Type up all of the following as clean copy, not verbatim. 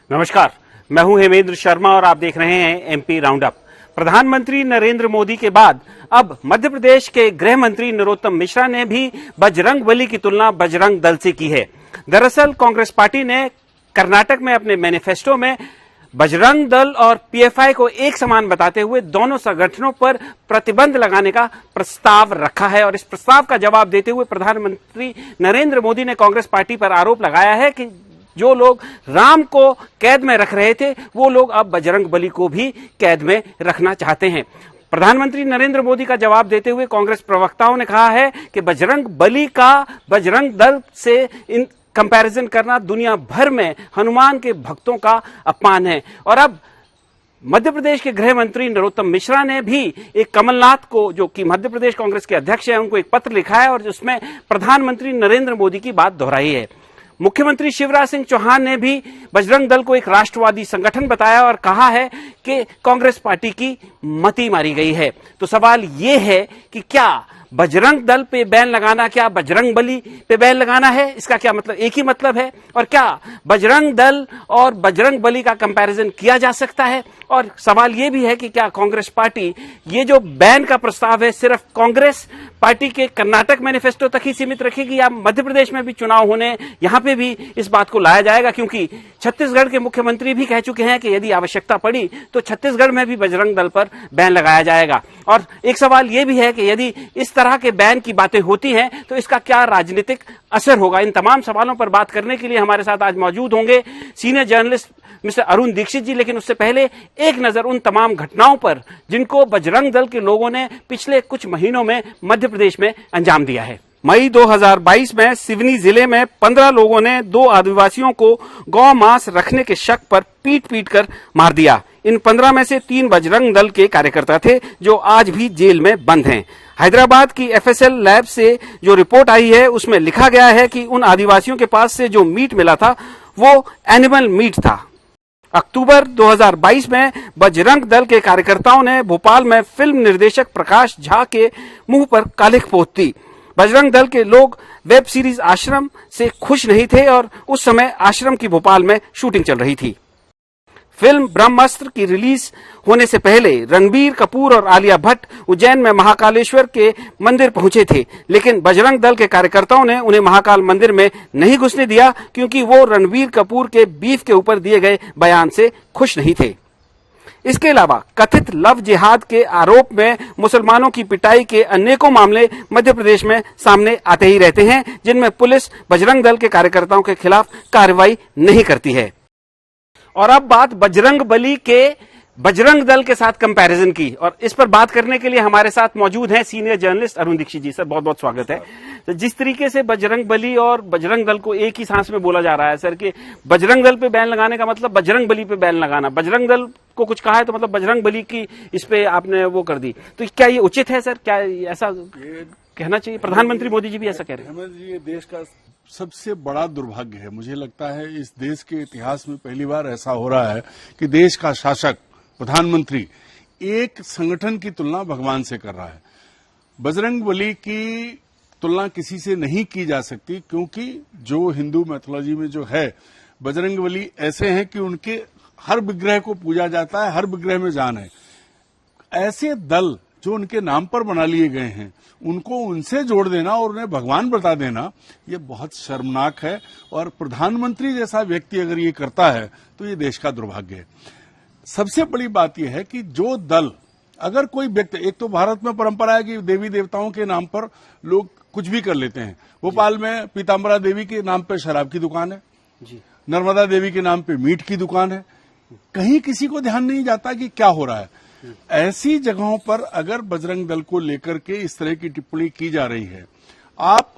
नमस्कार, मैं हूं हेमेंद्र शर्मा और आप देख रहे हैं एमपी राउंड अप। प्रधानमंत्री नरेंद्र मोदी के बाद अब मध्य प्रदेश के गृह मंत्री नरोत्तम मिश्रा ने भी बजरंगबली की तुलना बजरंग दल से की है। दरअसल कांग्रेस पार्टी ने कर्नाटक में अपने मैनिफेस्टो में बजरंग दल और पीएफआई को एक समान बताते हुए दोनों संगठनों पर प्रतिबंध लगाने का प्रस्ताव रखा है और इस प्रस्ताव का जवाब देते हुए प्रधानमंत्री नरेंद्र मोदी ने कांग्रेस पार्टी पर आरोप लगाया है कि जो लोग राम को कैद में रख रहे थे वो लोग अब बजरंगबली को भी कैद में रखना चाहते हैं। प्रधानमंत्री नरेंद्र मोदी का जवाब देते हुए कांग्रेस प्रवक्ताओं ने कहा है कि बजरंगबली का बजरंग दल से इन कंपैरिजन करना दुनिया भर में हनुमान के भक्तों का अपमान है। और अब मध्य प्रदेश के गृह मंत्री नरोत्तम मिश्रा ने भी एक कमलनाथ को, जो कि मध्य प्रदेश कांग्रेस के अध्यक्ष हैं, उनको एक पत्र लिखा है और उसमें प्रधानमंत्री नरेंद्र मोदी की बात दोहराई है। मुख्यमंत्री शिवराज सिंह चौहान ने भी बजरंग दल को एक राष्ट्रवादी संगठन बताया और कहा है कि कांग्रेस पार्टी की मती मारी गई है। तो सवाल ये है कि क्या बजरंग दल पे बैन लगाना क्या बजरंगबली पे बैन लगाना है? इसका क्या मतलब? एक ही मतलब है। और क्या बजरंग दल और बजरंगबली का कंपैरिजन किया जा सकता है? और सवाल ये भी है कि क्या कांग्रेस पार्टी ये जो बैन का प्रस्ताव है सिर्फ कांग्रेस पार्टी के कर्नाटक मैनिफेस्टो तक ही सीमित रखेगी या मध्य प्रदेश में भी चुनाव होने यहां पे भी इस बात को लाया जाएगा? क्योंकि छत्तीसगढ़ के मुख्यमंत्री भी कह चुके हैं कि यदि आवश्यकता पड़ी तो छत्तीसगढ़ में भी बजरंग दल पर बैन लगाया जाएगा। और एक सवाल यह भी है कि यदि इस तरह के बैन की बातें होती हैं तो इसका क्या राजनीतिक असर होगा? इन तमाम सवालों पर बात करने के लिए हमारे साथ आज मौजूद होंगे senior journalist mister Arun Dixit ji. लेकिन उससे पहले एक नजर उन तमाम घटनाओं पर जिनको बजरंग दल के लोगों ने पिछले कुछ महीनों में मध्य प्रदेश में अंजाम दिया है। मई 2022 में सिवनी जिले में 15 लोगों ने 2 आदिवासियों को गौ मांस रखने के शक पर पीट कर मार दिया। इन 15 में से 3 बजरंग दल के कार्यकर्ता थे जो आज भी जेल में बंद हैं। हैदराबाद की एफएसएल लैब से जो रिपोर्ट आई है उसमें लिखा गया है कि उन आदिवासियों के पास से जो मीट मिला था वो एनिमल मीट था। अक्टूबर 2022 में बजरंग दल के कार्यकर्ताओं ने भोपाल में फिल्म निर्देशक प्रकाश झा के मुंह पर कालिख पोत दी। बजरंग दल के लोग वेब सीरीज आश्रम से खुश नहीं थे और उस समय आश्रम की भोपाल में शूटिंग चल रही थी। फिल्म ब्रह्मास्त्र की रिलीज होने से पहले रणबीर कपूर और आलिया भट्ट उज्जैन में महाकालेश्वर के मंदिर पहुंचे थे, लेकिन बजरंग दल के कार्यकर्ताओं ने उन्हें महाकाल मंदिर में नहीं घुसने दिया क्योंकि वो रणबीर कपूर के बीफ के ऊपर दिए गए बयान से खुश नहीं थे। इसके अलावा कथित लव जिहाद के आरोप में मुसलमानों की पिटाई के अनेकों मामले मध्य प्रदेश में सामने आते ही रहते हैं जिनमें पुलिस बजरंग दल के कार्यकर्ताओं के खिलाफ कार्रवाई नहीं करती है। और अब बात बजरंगबली के बजरंग दल के साथ कंपैरिजन की, और इस पर बात करने के लिए हमारे साथ मौजूद हैं सीनियर जर्नलिस्ट अरुण दीक्षित जी। सर बहुत बहुत स्वागत है। तो जिस तरीके से बजरंगबली और बजरंग दल को एक ही सांस में बोला जा रहा है सर कि बजरंग दल पे बैन लगाने का मतलब बजरंगबली पे बैन लगाना, बजरंग दल को कुछ कहा है तो मतलब बजरंगबली की इस पे आपने वो कर दी, तो क्या ये उचित है सर? क्या ऐसा कहना चाहिए? प्रधानमंत्री मोदी जी भी ऐसा कह रहे हैं। ये देश का सबसे बड़ा दुर्भाग्य है। मुझे लगता है इस देश के इतिहास में पहली बार ऐसा हो रहा है कि देश का शासक प्रधानमंत्री एक संगठन की तुलना भगवान से कर रहा है। बजरंगबली की तुलना किसी से नहीं की जा सकती क्योंकि जो हिंदू मैथोलॉजी में जो है बजरंगबली ऐसे हैं कि उनके हर विग्रह को पूजा जाता है, हर विग्रह में जान है। ऐसे दल जो उनके नाम पर बना लिए गए हैं उनको उनसे जोड़ देना और उन्हें भगवान बता देना ये बहुत शर्मनाक है। और प्रधानमंत्री जैसा व्यक्ति अगर ये करता है तो ये देश का दुर्भाग्य है। सबसे बड़ी बात यह है कि जो दल, अगर कोई व्यक्ति, एक तो भारत में परंपरा है कि देवी देवताओं के नाम पर लोग कुछ भी कर लेते हैं। भोपाल में पीताम्बरा देवी के नाम पर शराब की दुकान है जी, नर्मदा देवी के नाम पे मीट की दुकान है। कहीं किसी को ध्यान नहीं जाता कि क्या हो रहा है। ऐसी जगहों पर अगर बजरंग दल को लेकर के इस तरह की टिप्पणी की जा रही है, आप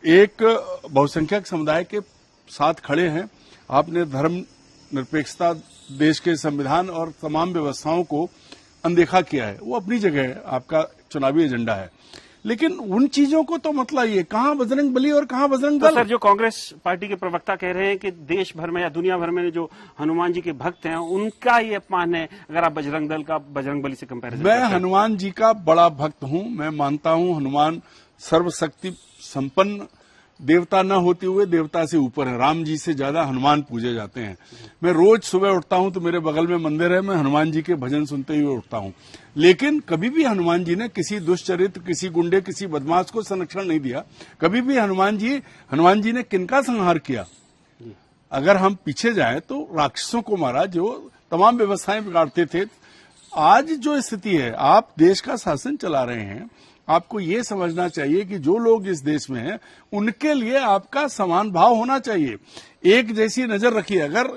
एक बहुसंख्यक समुदाय के साथ खड़े हैं, आपने धर्म निरपेक्षता, देश के संविधान और तमाम व्यवस्थाओं को अनदेखा किया है, वो अपनी जगह है, आपका चुनावी एजेंडा है, लेकिन उन चीजों को तो मतलब ये कहां बजरंगबली और कहां बजरंग दल? तो सर जो कांग्रेस पार्टी के प्रवक्ता कह रहे हैं कि देश भर में या दुनिया भर में जो हनुमान जी के भक्त हैं उनका ये अपमान है अगर आप बजरंग दल का बजरंगबली से कंपैरिजन। मैं हनुमान जी का बड़ा भक्त हूं। मैं मानता हूं हनुमान सर्वशक्ति संपन्न देवता न होते हुए देवता से ऊपर है। राम जी से ज्यादा हनुमान पूजे जाते हैं। मैं रोज सुबह उठता हूं तो मेरे बगल में मंदिर है, मैं हनुमान जी के भजन सुनते हुए उठता हूं। लेकिन कभी भी हनुमान जी ने किसी दुष्चरित्र, किसी गुंडे, किसी बदमाश को संरक्षण नहीं दिया। कभी भी हनुमान जी ने किनका संहार किया? अगर हम पीछे जाएं तो राक्षसों को मारा, जो तमाम व्यवस्थाएं बिगाड़ते थे। आज जो स्थिति है, आप देश का शासन चला रहे हैं, आपको ये समझना चाहिए कि जो लोग इस देश में हैं उनके लिए आपका समान भाव होना चाहिए, एक जैसी नजर रखिए। अगर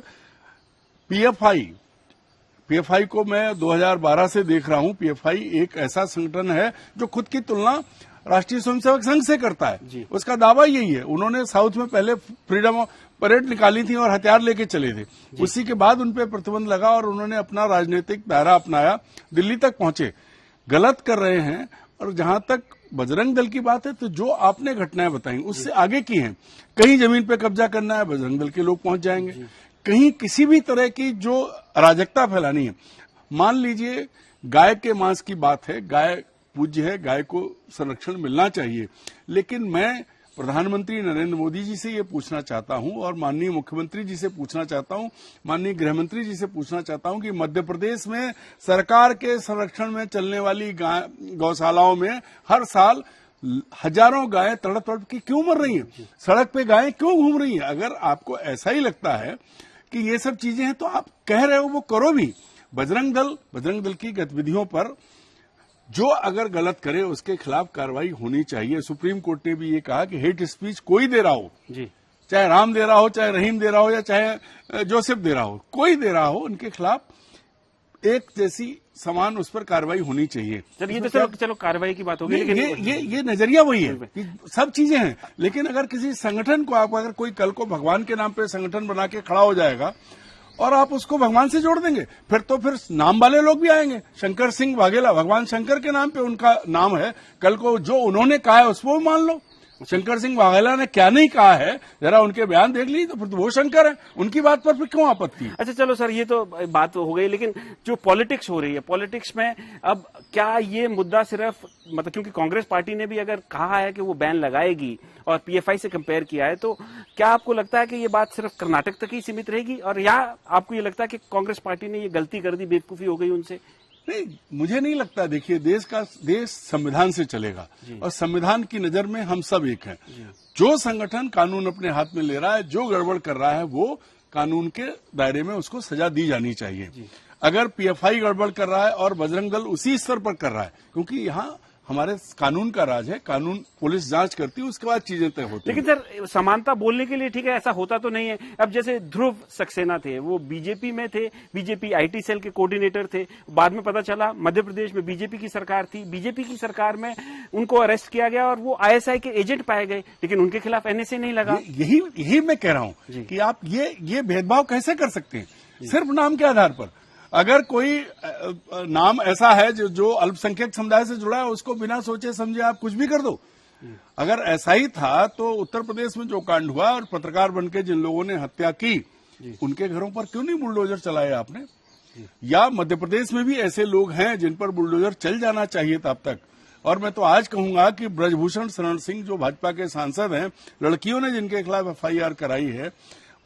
पीएफआई को मैं 2012 से देख रहा हूं। पीएफआई एक ऐसा संगठन है जो खुद की तुलना राष्ट्रीय स्वयंसेवक संघ से करता है। उसका दावा यही है। उन्होंने साउथ में पहले फ्रीडम परेड निकाली थी और हथियार लेके चले थे। उसी के बाद उन पर प्रतिबंध लगा और उन्होंने अपना राजनीतिक दायरा अपनाया, दिल्ली तक पहुंचे। गलत कर रहे हैं। और जहां तक बजरंग दल की बात है, तो जो आपने घटनाएं बताई उससे आगे की हैं। कहीं जमीन पे कब्जा करना है, बजरंग दल के लोग पहुंच जाएंगे। कहीं किसी भी तरह की जो अराजकता फैलानी है, मान लीजिए गाय के मांस की बात है, गाय पूज्य है, गाय को संरक्षण मिलना चाहिए। लेकिन मैं प्रधानमंत्री नरेंद्र मोदी जी से ये पूछना चाहता हूं और माननीय मुख्यमंत्री जी से पूछना चाहता हूं, माननीय गृहमंत्री जी से पूछना चाहता हूं कि मध्य प्रदेश में सरकार के संरक्षण में चलने वाली गौशालाओं में हर साल हजारों गायें तड़प तड़प के क्यों मर रही हैं? सड़क पे गायें क्यों घूम रही हैं? अगर आपको ऐसा ही लगता है कि ये सब चीजें हैं तो आप कह रहे हो वो करो भी। बजरंग दल की गतिविधियों पर जो अगर गलत करे उसके खिलाफ कार्रवाई होनी चाहिए। सुप्रीम कोर्ट ने भी ये कहा कि हेट स्पीच कोई दे रहा हो, चाहे राम दे रहा हो, चाहे रहीम दे रहा हो, या चाहे जोसेफ दे रहा हो, कोई दे रहा हो, उनके खिलाफ एक जैसी समान उस पर कार्रवाई होनी चाहिए। ये तो चलो कार्रवाई की बात होगी, लेकिन ये नजरिया वही है कि सब चीजें हैं। लेकिन अगर किसी संगठन को आप अगर कोई कल को भगवान के नाम पे संगठन बना के खड़ा हो जाएगा और आप उसको भगवान से जोड़ देंगे, फिर नाम वाले लोग भी आएंगे। शंकर सिंह वाघेला, भगवान शंकर के नाम पे उनका नाम है। कल को जो उन्होंने कहा है उसको भी मान लो। शंकर सिंह वाघेला ने क्या नहीं कहा है, जरा उनके बयान देख लीजिए, तो फिर तो वो शंकर है, उनकी बात पर फिर क्यों आपत्ति है? अच्छा चलो सर, ये तो बात हो गई, लेकिन जो पॉलिटिक्स हो रही है, पॉलिटिक्स में अब क्या ये मुद्दा सिर्फ मतलब, क्योंकि कांग्रेस पार्टी ने भी अगर कहा है कि वो बैन लगाएगी और पीएफआई से कंपेयर किया है, तो क्या आपको लगता है कि ये बात सिर्फ कर्नाटक तक ही सीमित रहेगी, और या आपको ये लगता है कि कांग्रेस पार्टी ने ये गलती कर दी, बेवकूफी हो गई उनसे? नहीं, मुझे नहीं लगता। देखिए, देश संविधान से चलेगा और संविधान की नजर में हम सब एक हैं। जो संगठन कानून अपने हाथ में ले रहा है, जो गड़बड़ कर रहा है, वो कानून के दायरे में उसको सजा दी जानी चाहिए। अगर पीएफआई गड़बड़ कर रहा है और बजरंग दल उसी स्तर पर कर रहा है, क्योंकि यहाँ हमारे कानून का राज है, कानून पुलिस जांच करती है, उसके बाद चीजें तय होती हैं। लेकिन सर, समानता बोलने के लिए ठीक है, ऐसा होता तो नहीं है। अब जैसे ध्रुव सक्सेना थे, वो बीजेपी में थे, बीजेपी आईटी सेल के कोऑर्डिनेटर थे। बाद में पता चला मध्य प्रदेश में बीजेपी की सरकार थी, बीजेपी की सरकार में उनको अरेस्ट किया गया और वो आईएसआई के एजेंट पाए गए, लेकिन उनके खिलाफ एनएसए नहीं लगा। यही मैं कह रहा हूं कि आप ये भेदभाव कैसे कर सकते हैं सिर्फ नाम के आधार पर? अगर कोई नाम ऐसा है जो अल्पसंख्यक समुदाय से जुड़ा है, उसको बिना सोचे समझे आप कुछ भी कर दो। अगर ऐसा ही था तो उत्तर प्रदेश में जो कांड हुआ और पत्रकार बनकर जिन लोगों ने हत्या की, उनके घरों पर क्यों नहीं बुलडोजर चलाए आपने? या मध्य प्रदेश में भी ऐसे लोग हैं जिन पर बुलडोजर चल जाना चाहिए तब तक। और मैं तो आज कहूंगा कि ब्रजभूषण शरण सिंह जो भाजपा के सांसद हैं, लड़कियों ने जिनके खिलाफ एफआईआर कराई है,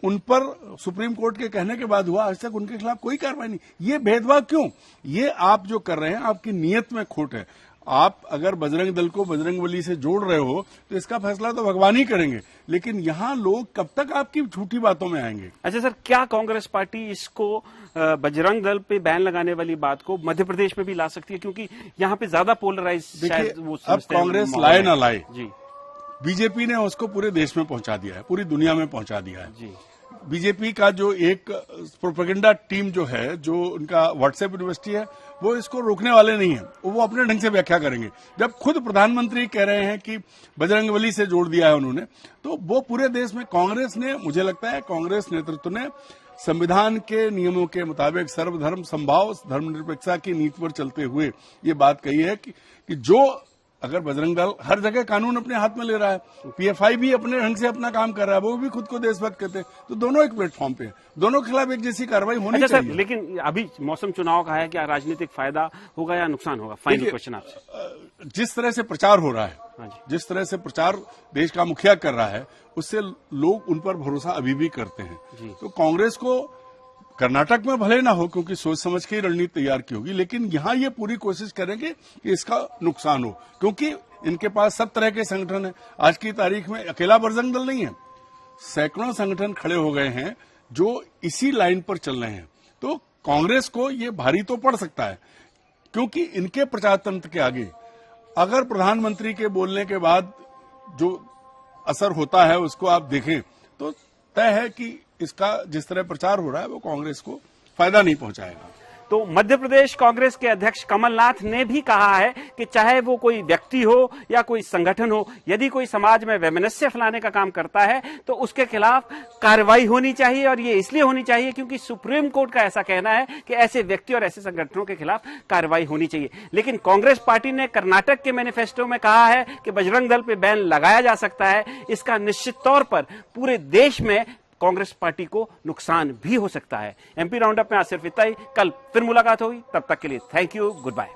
उन पर सुप्रीम कोर्ट के कहने के बाद हुआ, आज तक उनके खिलाफ कोई कार्रवाई नहीं। ये भेदभाव क्यों? ये आप जो कर रहे हैं, आपकी नीयत में खोट है। आप अगर बजरंग दल को बजरंगबली से जोड़ रहे हो तो इसका फैसला तो भगवान ही करेंगे, लेकिन यहाँ लोग कब तक आपकी झूठी बातों में आएंगे? अच्छा सर, क्या कांग्रेस पार्टी इसको बजरंग दल पे बैन लगाने वाली बात को मध्य प्रदेश में भी ला सकती है, क्योंकि यहाँ पे ज्यादा पोलराइज शायद वो अब कांग्रेस लाए ना लाए जी, बीजेपी ने उसको पूरे देश में पहुंचा दिया है, पूरी दुनिया में पहुंचा दिया है जी। बीजेपी का जो एक प्रोपेगेंडा टीम जो है, जो उनका व्हाट्सएप यूनिवर्सिटी है, वो इसको रोकने वाले नहीं है। वो अपने ढंग से व्याख्या करेंगे। जब खुद प्रधानमंत्री कह रहे हैं कि बजरंगबली से जोड़ दिया है उन्होंने, तो वो पूरे देश में कांग्रेस ने, मुझे लगता है कांग्रेस नेतृत्व ने संविधान के नियमों के मुताबिक सर्वधर्म समभाव धर्मनिरपेक्षता की नीति पर चलते हुए ये बात कही है कि जो अगर बजरंग दल हर जगह कानून अपने हाथ में ले रहा है, पीएफआई भी अपने ढंग से अपना काम कर रहा है, वो भी खुद को देशभक्त कहते हैं, तो दोनों एक प्लेटफॉर्म पे हैं, दोनों के खिलाफ एक जैसी कार्रवाई होनी अच्छा चाहिए। सर, लेकिन अभी मौसम चुनाव का है, क्या राजनीतिक फायदा होगा या नुकसान होगा? फाइनल क्वेश्चन आपसे। जिस तरह से प्रचार हो रहा है, हाँ जी। जिस तरह से प्रचार देश का मुखिया कर रहा है, उससे लोग उन पर भरोसा अभी भी करते हैं। तो कांग्रेस को कर्नाटक में भले ना हो, क्योंकि सोच समझ के ही रणनीति तैयार की होगी, लेकिन यहां ये पूरी कोशिश करेंगे कि इसका नुकसान हो, क्योंकि इनके पास सब तरह के संगठन है। आज की तारीख में अकेला बजरंग दल नहीं है, सैकड़ों संगठन खड़े हो गए हैं जो इसी लाइन पर चल रहे हैं। तो कांग्रेस को ये भारी तो पड़ सकता है, क्योंकि इनके प्रचार तंत्र के आगे अगर प्रधानमंत्री के बोलने के बाद जो असर होता है उसको आप देखें तो तय है कि इसका जिस तरह प्रचार हो रहा है वो कांग्रेस को फायदा नहीं पहुंचाएगा। तो मध्य प्रदेश कांग्रेस के अध्यक्ष कमलनाथ ने भी कहा है कि चाहे वो कोई व्यक्ति हो या कोई संगठन हो, यदि कोई समाज में वैमनस्य फैलाने का काम करता है तो उसके खिलाफ कार्रवाई होनी चाहिए, और ये इसलिए होनी चाहिए क्योंकि सुप्रीम कोर्ट का ऐसा कहना है कि ऐसे व्यक्ति और ऐसे संगठनों के खिलाफ कार्रवाई होनी चाहिए। लेकिन कांग्रेस पार्टी ने कर्नाटक के मैनिफेस्टो में कहा है कि बजरंग दल पर बैन लगाया जा सकता है। इसका निश्चित तौर पर पूरे देश में कांग्रेस पार्टी को नुकसान भी हो सकता है। एमपी राउंडअप में आज सिर्फ इतना ही। कल फिर मुलाकात होगी, तब तक के लिए थैंक यू, गुड बाय।